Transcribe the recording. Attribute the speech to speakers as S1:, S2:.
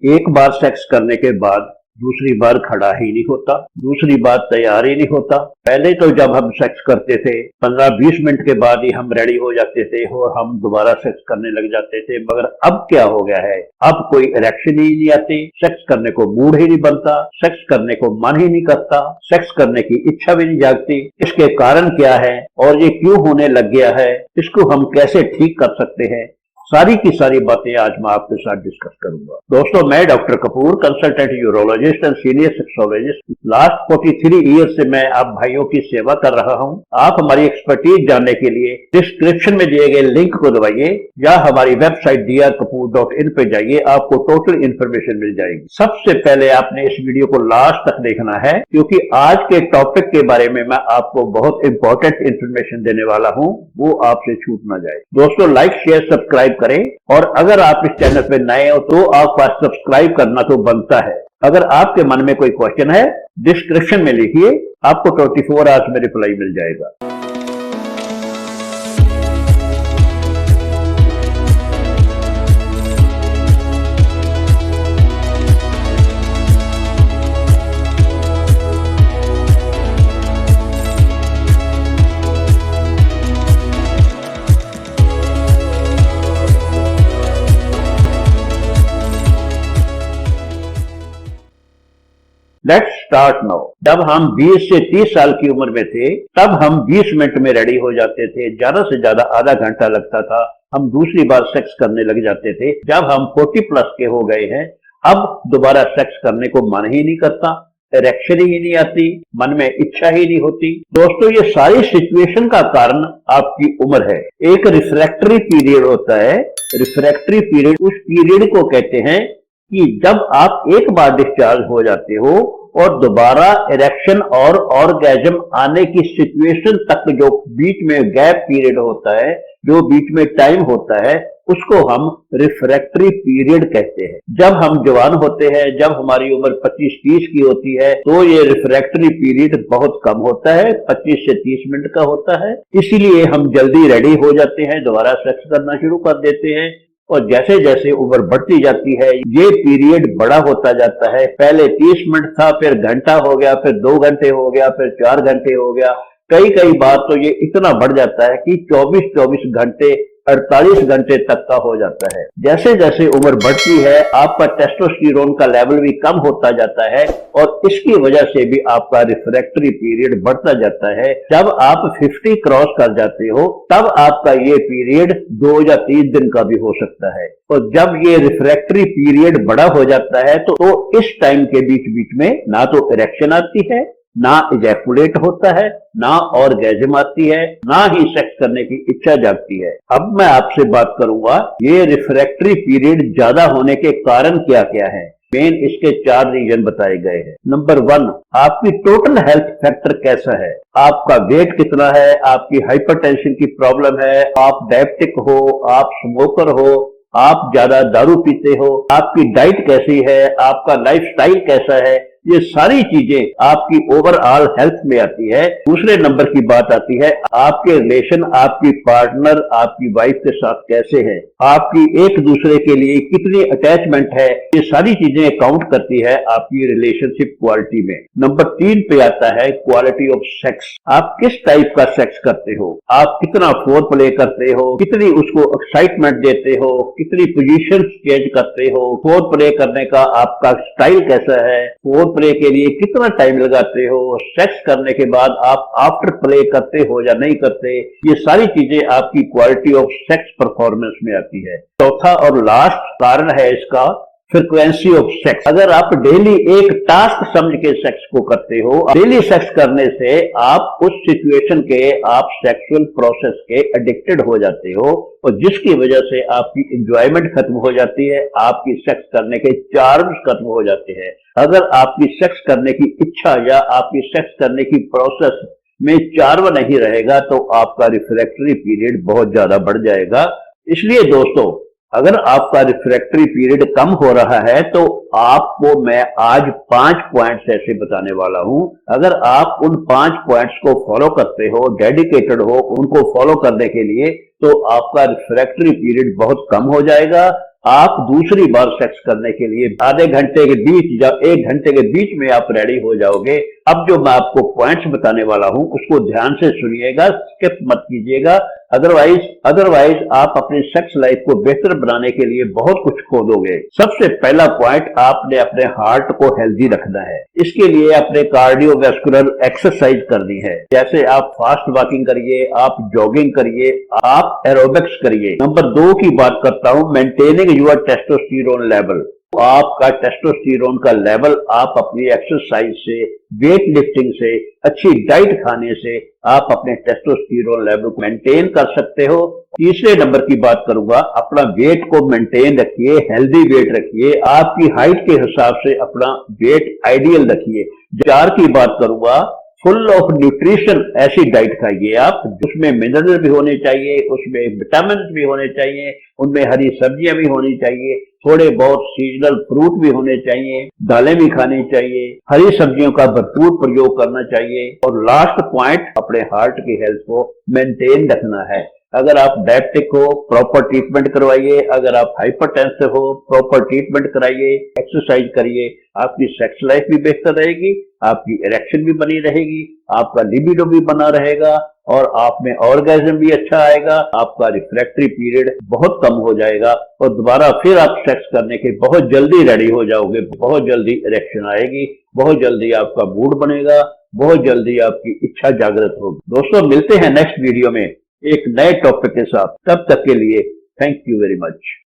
S1: एक बार सेक्स करने के बाद दूसरी बार खड़ा ही नहीं होता, दूसरी बार तैयार ही नहीं होता। पहले तो जब हम सेक्स करते थे 15-20 मिनट के बाद ही हम रेडी हो जाते थे और हम दोबारा सेक्स करने लग जाते थे। मगर अब क्या हो गया है, अब कोई इरेक्शन ही नहीं आती, सेक्स करने को मूड ही नहीं बनता, सेक्स करने को मन ही नहीं करता, सेक्स करने की इच्छा भी नहीं जागती। इसके कारण क्या है और ये क्यों होने लग गया है, इसको हम कैसे ठीक कर सकते हैं, सारी की सारी बातें आज मैं आपके साथ डिस्कस करूंगा। दोस्तों, मैं doctor Kapoor, consultant urologist and senior sexologist, last 43 year से मैं आप भाइयों की सेवा कर रहा हूं। आप हमारी एक्सपर्टीज जानने के लिए डिस्क्रिप्शन में दिए गए लिंक को दबाइए या हमारी वेबसाइट drkapoor.in पे जाइए, आपको टोटल इन्फॉर्मेशन मिल जाएगी। सबसे पहले आपने इस वीडियो को लास्ट तक देखना है, क्योंकि आज के टॉपिक के बारे में मैं आपको बहुत इंपॉर्टेंट इन्फॉर्मेशन देने वाला हूं, वो आपसे छूट ना जाए। दोस्तों, लाइक शेयर सब्सक्राइब करें, और अगर आप इस चैनल पे नए हो तो आप पास सब्सक्राइब करना तो बनता है। अगर आपके मन में कोई क्वेश्चन है डिस्क्रिप्शन में लिखिए, आपको 24 आवर्स में रिप्लाई मिल जाएगा। Let's start now. जब हम 20 से 30 साल की उम्र में थे तब हम 20 मिनट में रेडी हो जाते थे, ज्यादा से ज्यादा आधा घंटा लगता था, हम दूसरी बार सेक्स करने लग जाते थे। जब हम 40 प्लस के हो गए हैं, अब दोबारा सेक्स करने को मन ही नहीं करता, इरेक्शन ही नहीं आती, मन में इच्छा ही नहीं होती। दोस्तों, ये सारी सिचुएशन का कारण आपकी उम्र है। एक रिफ्रैक्टरी पीरियड होता है, रिफ्रैक्टरी पीरियड उस पीरियड को कहते हैं कि जब आप एक बार डिस्चार्ज हो जाते हो और दोबारा इरेक्शन और ऑर्गेज्म आने की सिचुएशन तक जो बीच में गैप पीरियड होता है, जो बीच में टाइम होता है, उसको हम रिफ्रैक्टरी पीरियड कहते हैं। जब हम जवान होते हैं, जब हमारी उम्र 25-30 की होती है, तो ये रिफ्रैक्टरी पीरियड बहुत कम होता है, 25 से 30 मिनट का होता है। इसीलिए हम जल्दी रेडी हो जाते हैं, दोबारा सेक्स करना शुरू कर देते हैं, और जैसे जैसे उम्र बढ़ती जाती है ये पीरियड बड़ा होता जाता है। पहले 30 मिनट था, फिर घंटा हो गया, फिर 2 घंटे हो गया, फिर 4 घंटे हो गया। कई बार तो ये इतना बढ़ जाता है कि 24 घंटे 48 घंटे तक का हो जाता है। जैसे जैसे उम्र बढ़ती है आपका टेस्टोस्टेरोन का लेवल भी कम होता जाता है, और इसकी वजह से भी आपका रिफ्रैक्टरी पीरियड बढ़ता जाता है। जब आप 50 क्रॉस कर जाते हो तब आपका ये पीरियड 2 या 3 दिन का भी हो सकता है। और जब ये रिफ्रैक्टरी पीरियड बड़ा हो जाता है तो इस टाइम के बीच में ना तो इरेक्शन आती है, ना इजैकुलेट होता है, ना ऑर्गेज्म आती है, ना ही सेक्स करने की इच्छा जागती है। अब मैं आपसे बात करूंगा ये रिफ्रैक्टरी पीरियड ज्यादा होने के कारण क्या क्या है। मेन इसके 4 रीजन बताए गए हैं। नंबर 1, आपकी टोटल हेल्थ फैक्टर कैसा है, आपका वेट कितना है, आपकी हाइपरटेंशन की प्रॉब्लम है, आप डायबिटिक हो, आप स्मोकर हो, आप ज्यादा दारू पीते हो, आपकी डाइट कैसी है, आपका लाइफस्टाइल कैसा है, ये सारी चीजें आपकी ओवरऑल हेल्थ में आती है। दूसरे नंबर की बात आती है आपके रिलेशन, आपकी पार्टनर, आपकी वाइफ के साथ कैसे है, आपकी एक दूसरे के लिए कितनी अटैचमेंट है, ये सारी चीजें काउंट करती है आपकी रिलेशनशिप क्वालिटी में। नंबर 3 पे आता है क्वालिटी ऑफ सेक्स। आप किस टाइप का सेक्स करते हो, आप कितना फोर प्ले करते हो, कितनी उसको एक्साइटमेंट देते हो, कितनी पोजीशन चेंज करते हो, फोर प्ले करने का आपका स्टाइल कैसा है, फोर प्ले के लिए कितना टाइम लगाते हो, सेक्स करने के बाद आप आफ्टर प्ले करते हो या नहीं करते, ये सारी चीजें आपकी क्वालिटी ऑफ सेक्स परफॉर्मेंस में आती है। चौथा और लास्ट कारण है इसका फ्रीक्वेंसी ऑफ सेक्स। अगर आप डेली एक टास्क समझ के सेक्स को करते हो, डेली सेक्स करने से आप उस सिचुएशन के, आप सेक्सुअल प्रोसेस के एडिक्टेड हो जाते हो, और जिसकी वजह से आपकी एंजॉयमेंट खत्म हो जाती है, आपकी सेक्स करने के चार्म्स खत्म हो जाते हैं। अगर आपकी सेक्स करने की इच्छा या आपकी सेक्स करने की प्रोसेस में चार्म नहीं रहेगा तो आपका रिफ्रैक्टरी पीरियड बहुत ज्यादा बढ़ जाएगा। इसलिए दोस्तों, अगर आपका रिफ्रैक्टरी पीरियड कम हो रहा है तो आपको मैं आज 5 पॉइंट्स ऐसे बताने वाला हूं। अगर आप उन 5 पॉइंट्स को फॉलो करते हो, डेडिकेटेड हो उनको फॉलो करने के लिए, तो आपका रिफ्रैक्टरी पीरियड बहुत कम हो जाएगा, आप दूसरी बार सेक्स करने के लिए आधे घंटे के बीच या 1 घंटे के बीच में आप रेडी हो जाओगे। अब जो मैं आपको पॉइंट्स बताने वाला हूं उसको ध्यान से सुनिएगा, स्किप मत कीजिएगा, अदरवाइज आप अपनी सेक्स लाइफ को बेहतर बनाने के लिए बहुत कुछ खो दोगे। सबसे पहला पॉइंट, आपने अपने हार्ट को हेल्दी रखना है। इसके लिए अपने कार्डियोवैस्कुलर एक्सरसाइज करनी है, जैसे आप फास्ट वॉकिंग करिए, आप जॉगिंग करिए, आप एरोबिक्स करिए। नंबर 2 की बात करता हूं, मेंटेनिंग योर टेस्टोस्टेरोन लेवल। आपका टेस्टोस्टेरोन का लेवल आप अपनी एक्सरसाइज से, वेट लिफ्टिंग से, अच्छी डाइट खाने से आप अपने टेस्टोस्टेरोन लेवल को मेंटेन कर सकते हो। तीसरे नंबर की बात करूंगा, अपना वेट को मेंटेन रखिए, हेल्दी वेट रखिए, आपकी हाइट के हिसाब से अपना वेट आइडियल रखिए। 4 की बात करूंगा, फुल ऑफ न्यूट्रिशन ऐसी डाइट खाइए आप, उसमें मिनरल भी होने चाहिए, उसमें विटामिन भी होने चाहिए, उनमें हरी सब्जियां भी होनी चाहिए, थोड़े बहुत सीजनल फ्रूट भी होने चाहिए, दालें भी खानी चाहिए, हरी सब्जियों का भरपूर प्रयोग करना चाहिए। और लास्ट पॉइंट, अपने हार्ट की हेल्थ को मेंटेन रखना है। अगर आप डायबिटिक हो, प्रॉपर ट्रीटमेंट करवाइए। अगर आप हाइपरटेंसिव हो, प्रॉपर ट्रीटमेंट कराइए, एक्सरसाइज करिए। आपकी सेक्स लाइफ भी बेहतर रहेगी, आपकी इरेक्शन भी बनी रहेगी, आपका लिबिडो भी बना रहेगा और आप में ऑर्गेज्म भी अच्छा आएगा। आपका रिफ्रैक्टरी पीरियड बहुत कम हो जाएगा और दोबारा फिर आप सेक्स करने के बहुत जल्दी रेडी हो जाओगे। बहुत जल्दी इरेक्शन आएगी, बहुत जल्दी आपका मूड बनेगा, बहुत जल्दी आपकी इच्छा जागृत होगी। दोस्तों, मिलते हैं नेक्स्ट वीडियो में एक नए टॉपिक के साथ। तब तक के लिए थैंक यू वेरी मच।